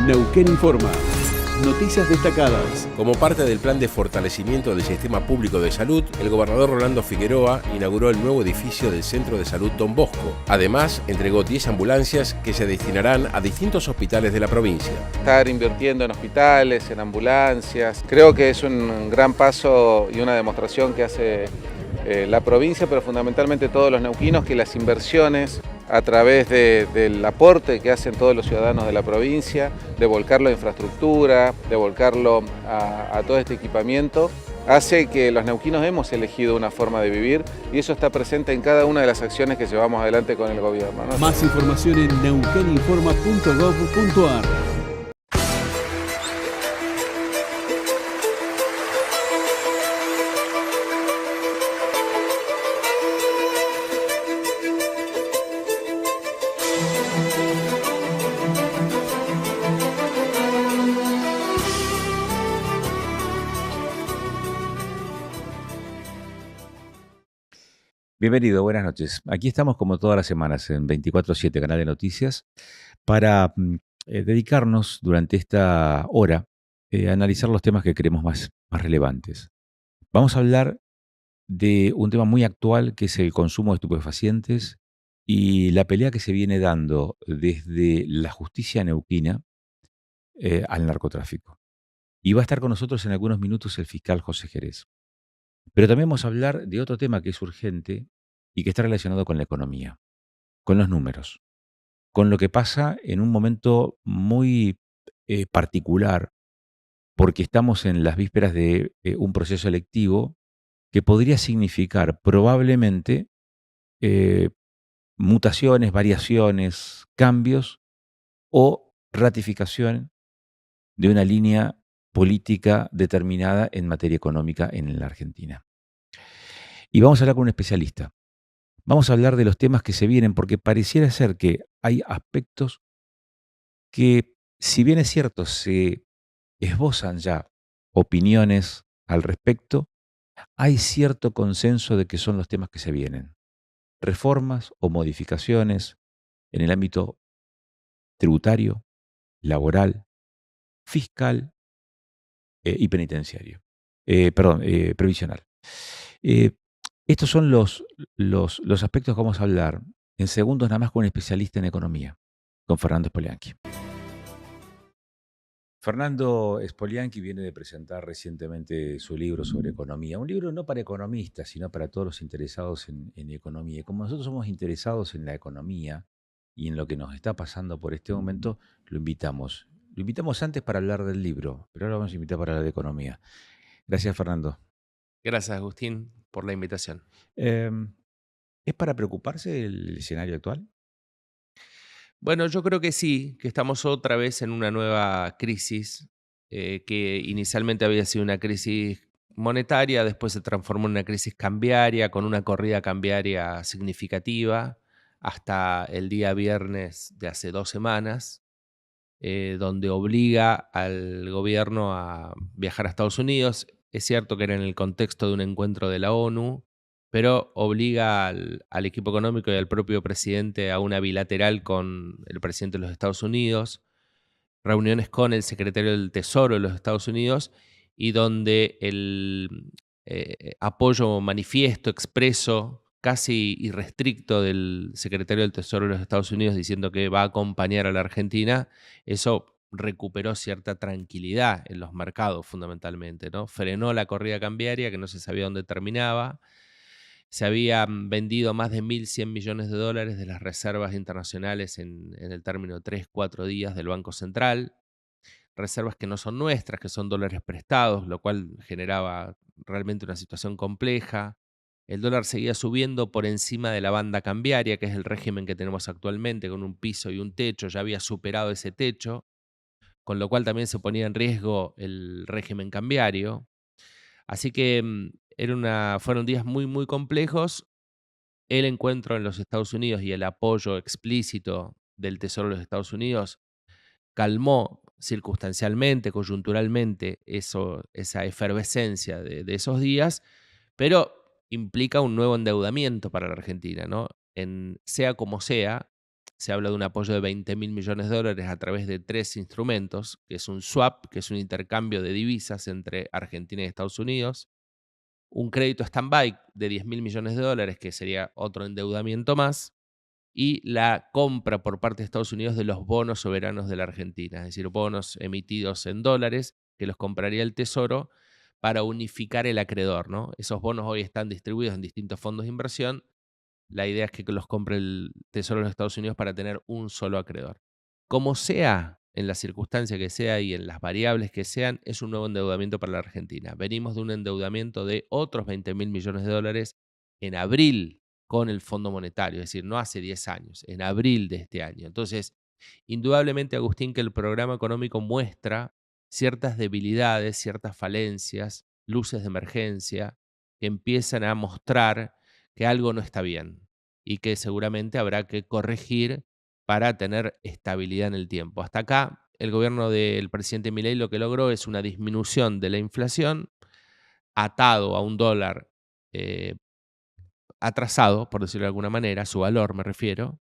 Neuquén Informa. Noticias destacadas. Como parte del plan de fortalecimiento del sistema público de salud, el gobernador Rolando Figueroa inauguró el nuevo edificio del Centro de Salud Don Bosco. Además, entregó 10 ambulancias que se destinarán a distintos hospitales de la provincia. Estar invirtiendo en hospitales, en ambulancias, creo que es un gran paso y una demostración que hace la provincia, pero fundamentalmente todos los neuquinos, que las inversiones a través del aporte que hacen todos los ciudadanos de la provincia, de volcarlo a infraestructura, de volcarlo a todo este equipamiento, hace que los neuquinos hemos elegido una forma de vivir y eso está presente en cada una de las acciones que llevamos adelante con el gobierno, ¿no? Más información en neuqueninforma.gov.ar. Bienvenido, buenas noches. Aquí estamos como todas las semanas en 24/7, Canal de Noticias, para dedicarnos durante esta hora a analizar los temas que creemos más relevantes. Vamos a hablar de un tema muy actual que es el consumo de estupefacientes y la pelea que se viene dando desde la justicia neuquina al narcotráfico. Y va a estar con nosotros en algunos minutos el fiscal José Jerez. Pero también vamos a hablar de otro tema que es urgente y que está relacionado con la economía, con los números, con lo que pasa en un momento muy particular, porque estamos en las vísperas de un proceso electivo que podría significar probablemente eh, mutaciones, variaciones, cambios o ratificación de una línea política determinada en materia económica en la Argentina. Y vamos a hablar con un especialista. Vamos a hablar de los temas que se vienen, porque pareciera ser que hay aspectos que, si bien es cierto, se esbozan ya opiniones al respecto, hay cierto consenso de que son los temas que se vienen. Reformas o modificaciones en el ámbito tributario, laboral, fiscal y penitenciario. Previsional. Estos son los aspectos que vamos a hablar en segundos nada más con un especialista en economía, con Fernando Spolianchi. Fernando Spolianchi viene de presentar recientemente su libro sobre economía. Un libro no para economistas, sino para todos los interesados en economía. Y como nosotros somos interesados en la economía y en lo que nos está pasando por este momento, lo invitamos. Lo invitamos antes para hablar del libro, pero ahora lo vamos a invitar para hablar de economía. Gracias, Fernando. Gracias, Agustín, por la invitación. ¿Es para preocuparse el escenario actual? Bueno, yo creo que sí, que estamos otra vez en una nueva crisis, que inicialmente había sido una crisis monetaria, después se transformó en una crisis cambiaria, con una corrida cambiaria significativa, hasta el día viernes de hace 2 semanas, donde obliga al gobierno a viajar a Estados Unidos. Es cierto que era en el contexto de un encuentro de la ONU, pero obliga al equipo económico y al propio presidente a una bilateral con el presidente de los Estados Unidos, reuniones con el secretario del Tesoro de los Estados Unidos, y donde el apoyo manifiesto, expreso, casi irrestricto del secretario del Tesoro de los Estados Unidos diciendo que va a acompañar a la Argentina, eso recuperó cierta tranquilidad en los mercados fundamentalmente, ¿no? Frenó la corrida cambiaria que no se sabía dónde terminaba. Se habían vendido más de 1.100 millones de dólares de las reservas internacionales en el término de 3-4 días del Banco Central. Reservas que no son nuestras, que son dólares prestados, lo cual generaba realmente una situación compleja. El dólar seguía subiendo por encima de la banda cambiaria, que es el régimen que tenemos actualmente, con un piso y un techo. Ya había superado ese techo, con lo cual también se ponía en riesgo el régimen cambiario. Así que fueron días muy, muy complejos. El encuentro en los Estados Unidos y el apoyo explícito del Tesoro de los Estados Unidos calmó circunstancialmente, coyunturalmente, esa efervescencia de esos días, pero implica un nuevo endeudamiento para la Argentina, ¿no? Sea como sea, se habla de un apoyo de 20.000 millones de dólares a través de 3 instrumentos, que es un swap, que es un intercambio de divisas entre Argentina y Estados Unidos, un crédito stand-by de 10.000 millones de dólares, que sería otro endeudamiento más, y la compra por parte de Estados Unidos de los bonos soberanos de la Argentina, es decir, bonos emitidos en dólares que los compraría el Tesoro para unificar el acreedor, ¿no? Esos bonos hoy están distribuidos en distintos fondos de inversión. La idea es que los compre el Tesoro de los Estados Unidos para tener un solo acreedor. Como sea, en la circunstancia que sea y en las variables que sean, es un nuevo endeudamiento para la Argentina. Venimos de un endeudamiento de otros 20.000 millones de dólares en abril con el Fondo Monetario, es decir, no hace 10 años, en abril de este año. Entonces, indudablemente, Agustín, que el programa económico muestra ciertas debilidades, ciertas falencias, luces de emergencia, que empiezan a mostrar que algo no está bien y que seguramente habrá que corregir para tener estabilidad en el tiempo. Hasta acá, el gobierno del presidente Milei lo que logró es una disminución de la inflación atado a un dólar eh, atrasado, por decirlo de alguna manera, su valor me refiero,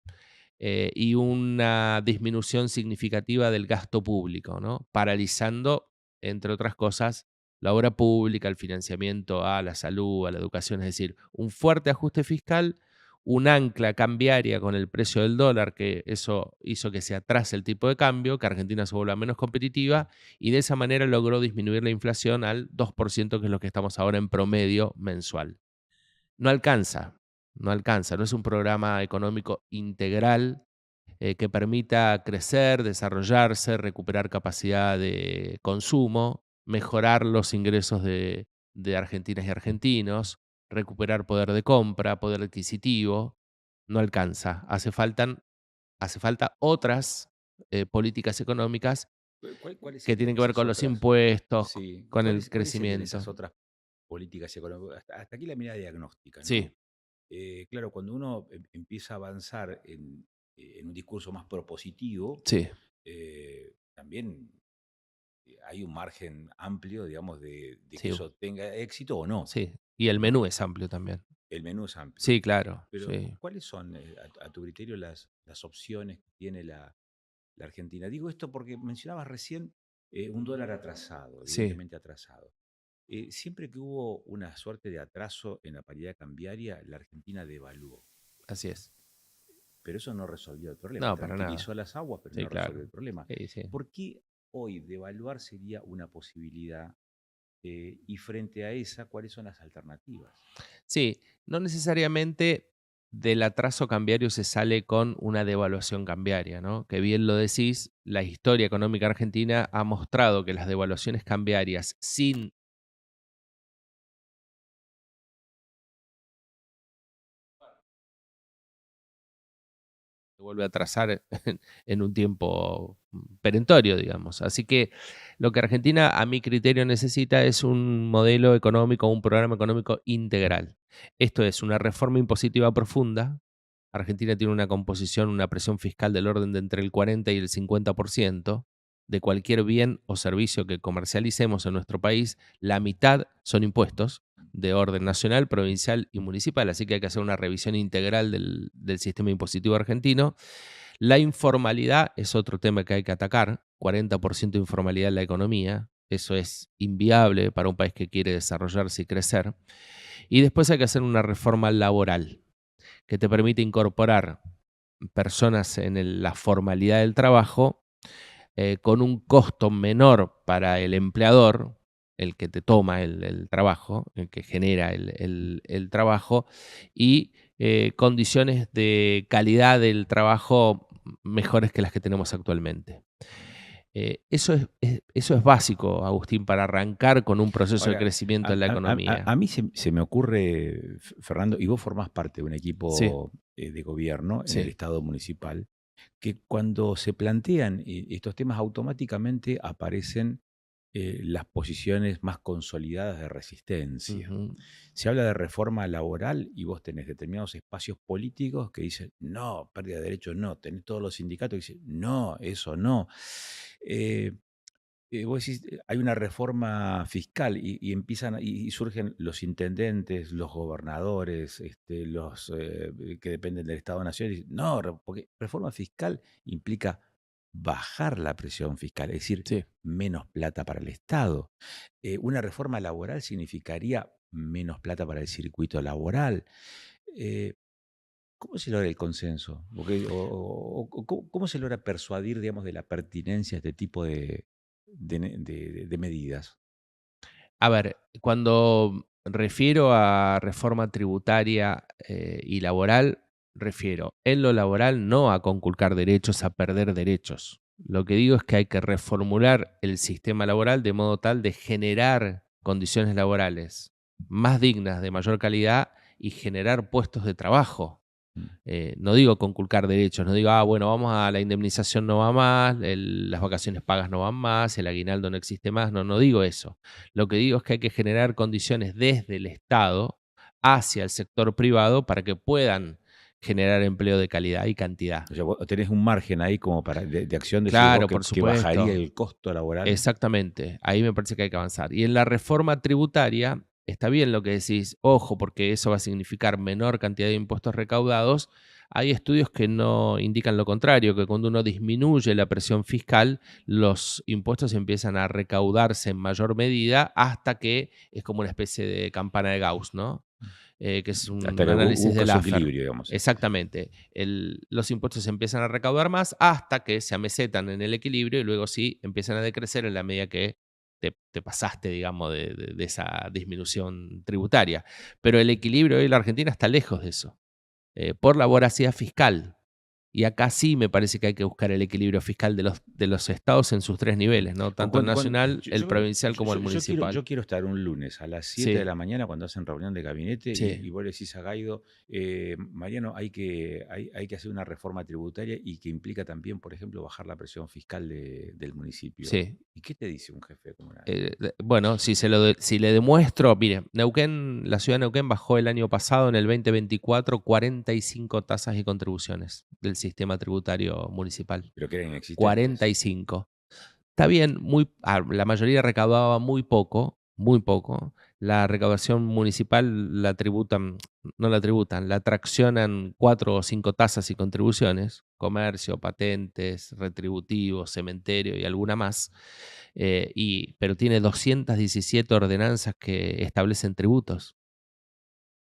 y una disminución significativa del gasto público, ¿no? Paralizando, entre otras cosas, la obra pública, el financiamiento a la salud, a la educación, es decir, un fuerte ajuste fiscal, un ancla cambiaria con el precio del dólar, que eso hizo que se atrase el tipo de cambio, que Argentina se vuelva menos competitiva, y de esa manera logró disminuir la inflación al 2%, que es lo que estamos ahora en promedio mensual. No alcanza, no alcanza, no es un programa económico integral que permita crecer, desarrollarse, recuperar capacidad de consumo, mejorar los ingresos de argentinas y argentinos, recuperar poder de compra, poder adquisitivo. No alcanza. Hace falta otras políticas económicas ¿Cuáles que serían tienen que ver esas con los otras? impuestos, Sí, con el ¿cuáles serían crecimiento. esas otras políticas económicas? Hasta aquí la mirada diagnóstica, Sí, ¿no? Claro, cuando uno empieza a avanzar en un discurso más propositivo, sí, también hay un margen amplio, digamos, de que sí, eso tenga éxito o no. sí. Y el menú es amplio también. El menú es amplio. Sí, claro, Pero, sí, ¿cuáles son, a tu criterio, las opciones que tiene la Argentina? Digo esto porque mencionabas recién un dólar atrasado, sí, evidentemente atrasado. Siempre que hubo una suerte de atraso en la paridad cambiaria, la Argentina devaluó. así es. Pero eso no resolvió el problema. No, para nada. Tranquilizó las aguas, pero Sí, no resolvió claro. el problema. Sí, sí. ¿Por qué hoy devaluar sería una posibilidad? Y frente a esa, ¿cuáles son las alternativas? Sí, no necesariamente del atraso cambiario se sale con una devaluación cambiaria, ¿no? Que bien lo decís, la historia económica argentina ha mostrado que las devaluaciones cambiarias sin se vuelve a atrasar en un tiempo perentorio, digamos. Así que lo que Argentina, a mi criterio, necesita es un modelo económico, un programa económico integral. Esto es una reforma impositiva profunda. Argentina tiene una composición, una presión fiscal del orden de entre el 40 y el 50% de cualquier bien o servicio que comercialicemos en nuestro país. La mitad son impuestos de orden nacional, provincial y municipal, así que hay que hacer una revisión integral del sistema impositivo argentino. La informalidad es otro tema que hay que atacar, 40% de informalidad en la economía, eso es inviable para un país que quiere desarrollarse y crecer. Y después hay que hacer una reforma laboral que te permite incorporar personas en la formalidad del trabajo con un costo menor para el empleador, el que te toma el trabajo, el que genera el trabajo, y condiciones de calidad del trabajo mejores que las que tenemos actualmente. Eso es básico, Agustín, para arrancar con un proceso de Ahora, crecimiento en la economía. a mí se me ocurre, Fernando, y vos formás parte de un Sí, equipo de gobierno en el sí. Estado municipal, que cuando se plantean estos temas automáticamente aparecen las posiciones más consolidadas de resistencia. Ujú. Se habla de reforma laboral y vos tenés determinados espacios políticos que dicen, no, pérdida de derechos no. Tenés todos los sindicatos que dicen, no, eso no. Eh, Vos decís, hay una reforma fiscal y empiezan y surgen los intendentes, los gobernadores, los que dependen del Estado-Nación, y dicen, no, porque reforma fiscal implica bajar la presión fiscal, es decir, Sí. menos plata para el Estado. Una reforma laboral significaría menos plata para el circuito laboral. Eh, ¿Cómo se logra el consenso? ¿Cómo se logra persuadir, digamos, de la pertinencia de este tipo de medidas? A ver, cuando refiero a reforma tributaria y laboral, refiero en lo laboral no a conculcar derechos, a perder derechos. Lo que digo es que hay que reformular el sistema laboral de modo tal de generar condiciones laborales más dignas, de mayor calidad y generar puestos de trabajo. No digo conculcar derechos, no digo, bueno, vamos a la indemnización no va más, las vacaciones pagas no van más, el aguinaldo no existe más, no digo eso. Lo que digo es que hay que generar condiciones desde el Estado hacia el sector privado para que puedan generar empleo de calidad y cantidad. O sea, vos tenés un margen ahí como de acción, decís Claro, vos, por que bajaría supuesto. el costo laboral. Exactamente, ahí me parece que hay que avanzar. Y en la reforma tributaria, está bien lo que decís, ojo, porque eso va a significar menor cantidad de impuestos recaudados. Hay estudios que no indican lo contrario, que cuando uno disminuye la presión fiscal, los impuestos empiezan a recaudarse en mayor medida hasta que es como una especie de campana de Gauss, ¿no? Que es un Hasta que análisis de busca su Laffer. equilibrio, digamos. Exactamente. Los impuestos empiezan a recaudar más hasta que se amesetan en el equilibrio y luego sí empiezan a decrecer en la medida que te pasaste, digamos, de esa disminución tributaria. Pero el equilibrio hoy en la Argentina está lejos de eso, por la voracidad fiscal. Y acá sí me parece que hay que buscar el equilibrio fiscal de los estados en sus tres niveles, ¿no? Tanto el nacional, el provincial como el municipal. Yo quiero estar un lunes a las 7 Sí, de la mañana cuando hacen reunión de gabinete sí, y vos le decís a Gaido, Mariano, hay que hacer una reforma tributaria y que implica también, por ejemplo, bajar la presión fiscal del municipio. sí. ¿Y qué te dice un jefe comunal? Bueno, si le demuestro, mire, Neuquén, la ciudad de Neuquén bajó el año pasado, en el 2024, 45 tasas y contribuciones del sistema tributario municipal. Pero que eran inexistentes. 45. Está bien, la mayoría recaudaba muy poco, muy poco. La recaudación municipal la traccionan 4 o 5 tasas y contribuciones, comercio, patentes, retributivos, cementerio y alguna más. Pero tiene 217 ordenanzas que establecen tributos.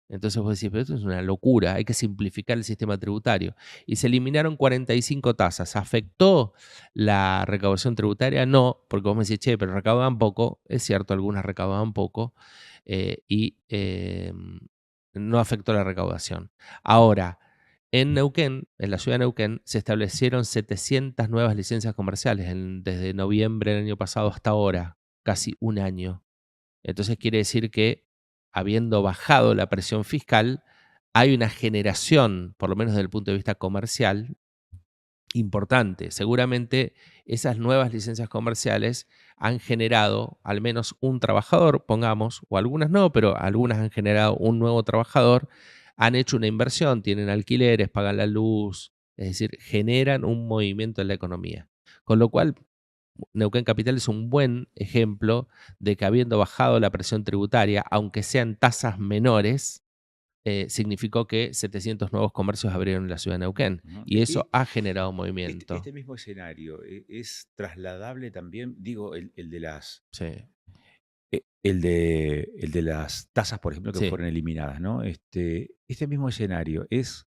Entonces vos decís, pero esto es una locura, hay que simplificar el sistema tributario. Y se eliminaron 45 tasas. ¿Afectó la recaudación tributaria? No, porque vos me decís, che, pero recaudaban poco. Es cierto, algunas recaudaban poco y no afectó la recaudación. Ahora, en Neuquén, en la ciudad de Neuquén, se establecieron 700 nuevas licencias comerciales desde noviembre del año pasado hasta ahora, casi un año. Entonces quiere decir que, habiendo bajado la presión fiscal, hay una generación, por lo menos desde el punto de vista comercial, importante. Seguramente esas nuevas licencias comerciales han generado al menos un trabajador, pongamos, o algunas no, pero algunas han generado un nuevo trabajador, han hecho una inversión, tienen alquileres, pagan la luz, es decir, generan un movimiento en la economía. Con lo cual, Neuquén Capital es un buen ejemplo de que habiendo bajado la presión tributaria, aunque sean tasas menores, significó que 700 nuevos comercios abrieron en la ciudad de Neuquén. Ujú. Y eso ha generado movimiento. Este mismo escenario es trasladable también, digo, el de las Sí, el de las tasas, por ejemplo, que sí, fueron eliminadas, ¿no? Este mismo escenario es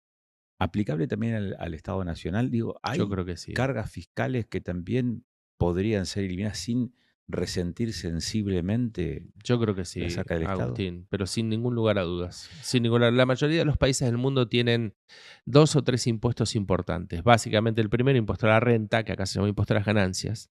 aplicable también al Estado Nacional. Digo, yo hay creo que sí. cargas fiscales que también podrían ser eliminadas sin resentir sensiblemente Yo creo que la sí, saca del Estado. Agustín, pero sin ningún lugar a dudas. La mayoría de los países del mundo tienen 2 o 3 impuestos importantes. Básicamente el primero, impuesto a la renta, que acá se llama impuesto a las ganancias,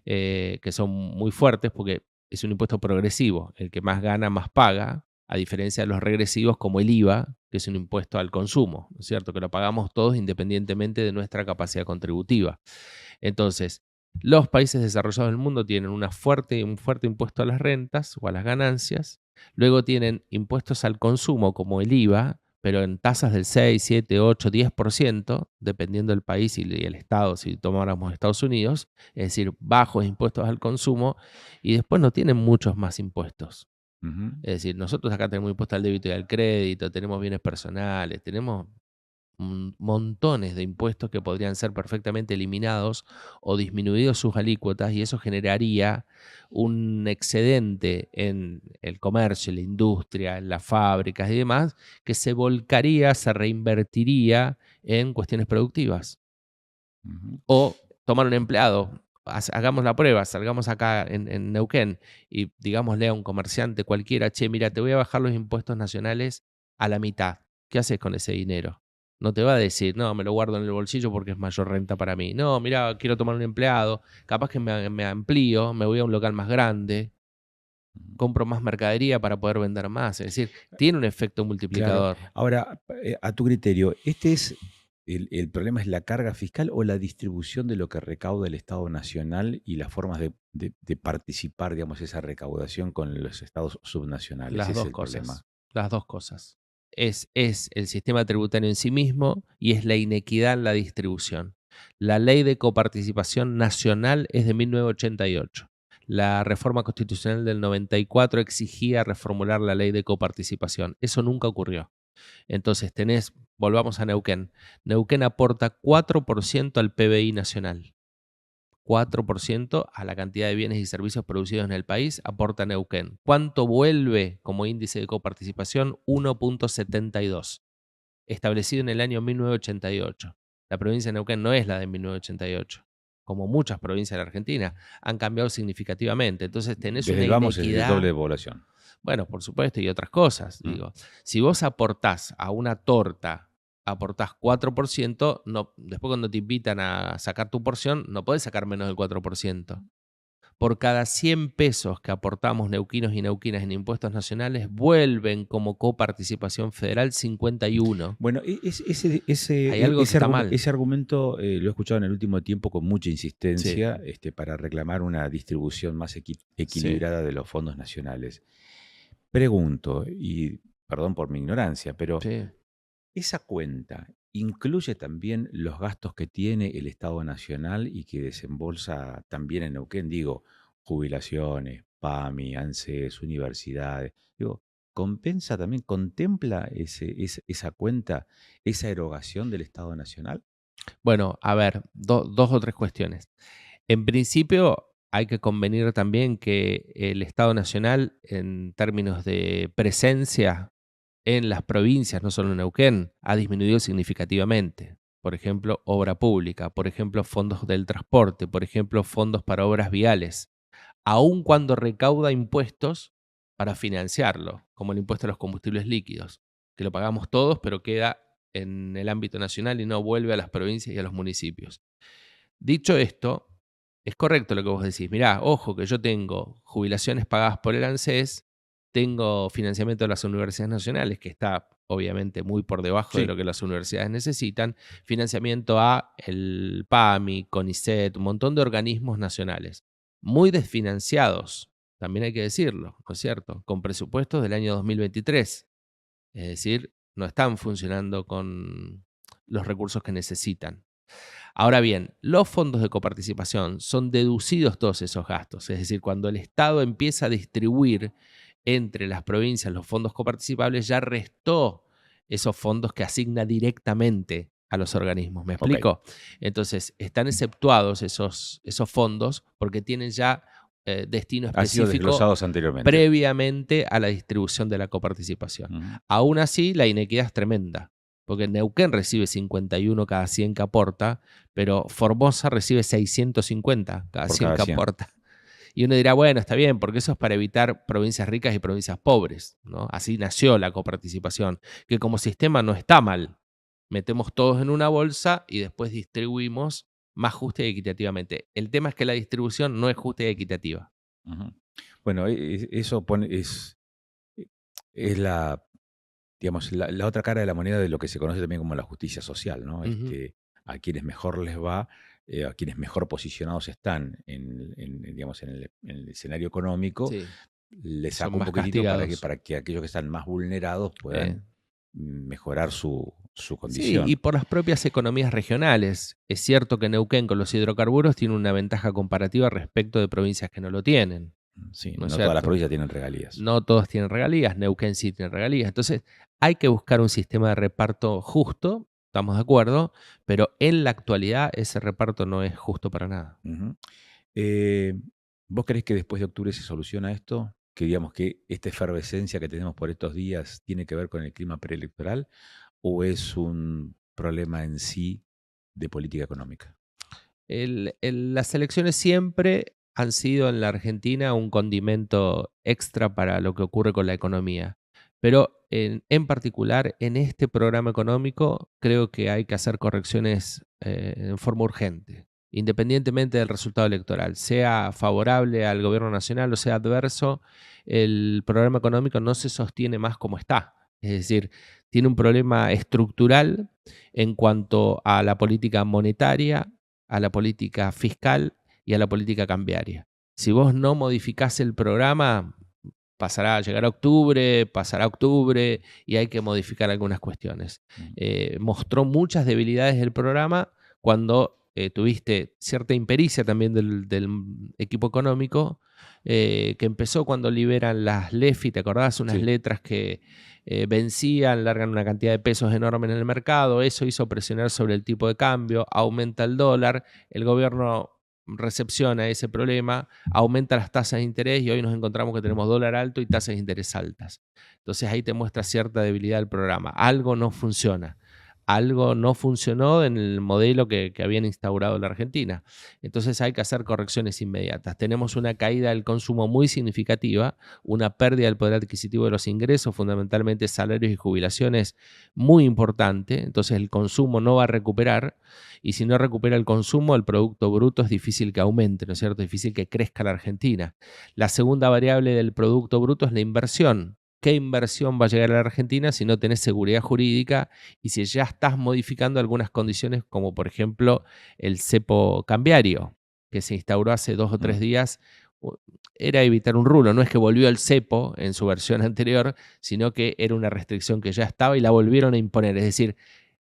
que son muy fuertes porque es un impuesto progresivo. El que más gana, más paga, a diferencia de los regresivos como el IVA, que es un impuesto al consumo, ¿no es cierto? Que lo pagamos todos independientemente de nuestra capacidad contributiva. Entonces, los países desarrollados del mundo tienen un fuerte impuesto a las rentas o a las ganancias. Luego tienen impuestos al consumo como el IVA, pero en tasas del 6, 7, 8, 10%, dependiendo del país y el estado, si tomáramos Estados Unidos, es decir, bajos impuestos al consumo, y después no tienen muchos más impuestos. Ujú. Es decir, nosotros acá tenemos impuesto al débito y al crédito, tenemos bienes personales, tenemos montones de impuestos que podrían ser perfectamente eliminados o disminuidos sus alícuotas, y eso generaría un excedente en el comercio, en la industria, en las fábricas y demás, que se volcaría, se reinvertiría en cuestiones productivas. Ujú. O tomar un empleado, hagamos la prueba, salgamos acá en Neuquén y digámosle a un comerciante cualquiera, che, mira, te voy a bajar los impuestos nacionales a la mitad. ¿Qué haces con ese dinero? No te va a decir, no, me lo guardo en el bolsillo porque es mayor renta para mí. No, mira, quiero tomar un empleado, capaz que me amplío, me voy a un local más grande, compro más mercadería para poder vender más. Es decir, tiene un efecto Claro. multiplicador. Ahora, a tu criterio, ¿este es el problema es la carga fiscal o la distribución de lo que recauda el Estado Nacional y las formas de participar, digamos, esa recaudación con los estados subnacionales? Las Ese es dos el problema. cosas, las dos cosas. Es el sistema tributario en sí mismo y es la inequidad en la distribución. La ley de coparticipación nacional es de 1988. La reforma constitucional del 94 exigía reformular la ley de coparticipación. Eso nunca ocurrió. Entonces volvamos a Neuquén. Neuquén aporta 4% al PBI nacional. 4% a la cantidad de bienes y servicios producidos en el país aporta Neuquén. ¿Cuánto vuelve como índice de coparticipación? 1.72, establecido en el año 1988. La provincia de Neuquén no es la de 1988. Como muchas provincias de la Argentina, han cambiado significativamente. Entonces tenés Desde una el vamos es el doble de inequidad. población. Bueno, por supuesto, y otras cosas. Mm. Digo, si vos aportás a una torta, aportás 4%, no, después cuando te invitan a sacar tu porción, no podés sacar menos del 4%. Por cada 100 pesos que aportamos neuquinos y neuquinas en impuestos nacionales, vuelven como coparticipación federal 51. Bueno, Hay algo que está mal. ese argumento lo he escuchado en el último tiempo con mucha Sí, insistencia para reclamar una distribución más sí, equilibrada de los fondos nacionales. Pregunto, y perdón por mi ignorancia, pero sí. ¿esa cuenta incluye también los gastos que tiene el Estado Nacional y que desembolsa también en Neuquén? Digo, jubilaciones, PAMI, ANSES, universidades. Digo, ¿compensa también, contempla esa cuenta, esa erogación del Estado Nacional? Bueno, a ver, dos o tres cuestiones. En principio, hay que convenir también que el Estado Nacional, en términos de presencia en las provincias, no solo en Neuquén, ha disminuido significativamente. Por ejemplo, obra pública, por ejemplo, fondos del transporte, por ejemplo, fondos para obras viales, aun cuando recauda impuestos para financiarlo, como el impuesto a los combustibles líquidos, que lo pagamos todos, pero queda en el ámbito nacional y no vuelve a las provincias y a los municipios. Dicho esto, es correcto lo que vos decís. Mirá, ojo que yo tengo jubilaciones pagadas por el ANSES, tengo financiamiento de las universidades nacionales, que está obviamente muy por debajo de Sí. lo que las universidades necesitan, financiamiento a el PAMI, CONICET, un montón de organismos nacionales, muy desfinanciados, también hay que decirlo, ¿no es cierto? Con presupuestos del año 2023, es decir, no están funcionando con los recursos que necesitan. Ahora bien, los fondos de coparticipación son deducidos todos esos gastos, es decir, cuando el Estado empieza a distribuir entre las provincias los fondos coparticipables, ya restó esos fondos que asigna directamente a los organismos. ¿Me Ok. explico? Entonces, están exceptuados esos fondos porque tienen ya destino Han sido específico desglosados anteriormente. previamente a la distribución de la coparticipación. Ujú. Aún así, la inequidad es tremenda, porque Neuquén recibe 51 cada 100 que aporta, pero Formosa recibe 650 cada Por 100 cada que 100. aporta. Y uno dirá, bueno, está bien, porque eso es para evitar provincias ricas y provincias pobres, ¿no? Así nació la coparticipación, que como sistema no está mal. Metemos todos en una bolsa y después distribuimos más justa y equitativamente. El tema es que la distribución no es justa y equitativa. Ujú. Bueno, eso es digamos, la otra cara de la moneda de lo que se conoce también como la justicia social, ¿no? Ujú. A quienes mejor les va, a quienes mejor posicionados están digamos, en el escenario económico, Sí, les son saca un más poquitito castigados. para que aquellos que están más vulnerados puedan mejorar su Sí, condición. y por las propias economías regionales. Es cierto que Neuquén con los hidrocarburos tiene una ventaja comparativa respecto de provincias que no lo tienen, Sí, ¿no es no todas las cierto? provincias tienen regalías. No todos tienen regalías, Neuquén sí tiene regalías. Entonces, hay que buscar un sistema de reparto justo, estamos de acuerdo, pero en la actualidad ese reparto no es justo para nada. Ujú. Eh, ¿Vos creés que después de octubre se soluciona esto? Que digamos que esta efervescencia que tenemos por estos días tiene que ver con el clima preelectoral o es un problema en sí de política económica. Las elecciones siempre han sido en la Argentina un condimento extra para lo que ocurre con la economía. Pero en particular, en este programa económico, creo que hay que hacer correcciones en forma urgente, independientemente del resultado electoral, sea favorable al gobierno nacional o sea adverso, el programa económico no se sostiene más como está. Es decir, tiene un problema estructural en cuanto a la política monetaria, a la política fiscal y a la política cambiaria. Si vos no modificás el programa, llegará octubre y hay que modificar algunas cuestiones. Mostró muchas debilidades del programa cuando tuviste cierta impericia también del equipo económico, que empezó cuando liberan las LEFI, ¿te acordás? Unas Sí. letras que vencían, largan una cantidad de pesos enorme en el mercado, eso hizo presionar sobre el tipo de cambio, aumenta el dólar, el gobierno recepciona ese problema, aumenta las tasas de interés y hoy nos encontramos que tenemos dólar alto y tasas de interés altas. Entonces ahí te muestra cierta debilidad del programa. Algo no funciona. Algo no funcionó en el modelo que habían instaurado la Argentina. Entonces hay que hacer correcciones inmediatas. Tenemos una caída del consumo muy significativa, una pérdida del poder adquisitivo de los ingresos, fundamentalmente salarios y jubilaciones, muy importante. Entonces el consumo no va a recuperar y si no recupera el consumo, el Producto Bruto es difícil que aumente, ¿no es cierto? Es difícil que crezca la Argentina. La segunda variable del Producto Bruto es la inversión. ¿Qué inversión va a llegar a la Argentina si no tenés seguridad jurídica y si ya estás modificando algunas condiciones como por ejemplo el cepo cambiario que se instauró hace 2 o 3 días? Era evitar un rulo, no es que volvió el cepo en su versión anterior, sino que era una restricción que ya estaba y la volvieron a imponer. Es decir,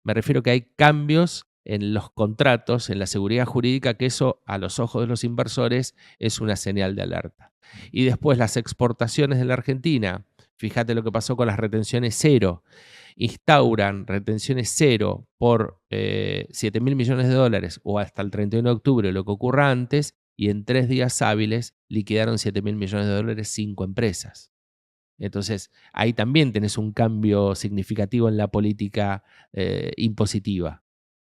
me refiero que hay cambios en los contratos, en la seguridad jurídica, que eso a los ojos de los inversores es una señal de alerta. Y después las exportaciones de la Argentina. Fíjate lo que pasó con las retenciones cero. Instauran retenciones cero por 7.000 millones de dólares o hasta el 31 de octubre, lo que ocurra antes, y en 3 días hábiles liquidaron 7.000 millones de dólares 5 empresas. Entonces, ahí también tenés un cambio significativo en la política impositiva.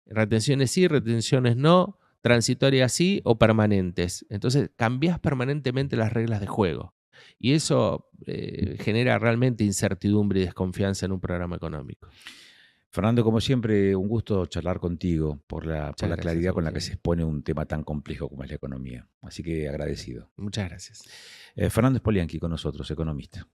Retenciones sí, retenciones no, transitorias sí o permanentes. Entonces, cambiás permanentemente las reglas de juego. Y eso genera realmente incertidumbre y desconfianza en un programa económico. Fernando, como siempre, un gusto charlar contigo por la Muchas gracias claridad a con la vos, que se Diego. expone un tema tan complejo como es la economía. Así que agradecido. Muchas gracias. Fernando Spolianski con nosotros, economista.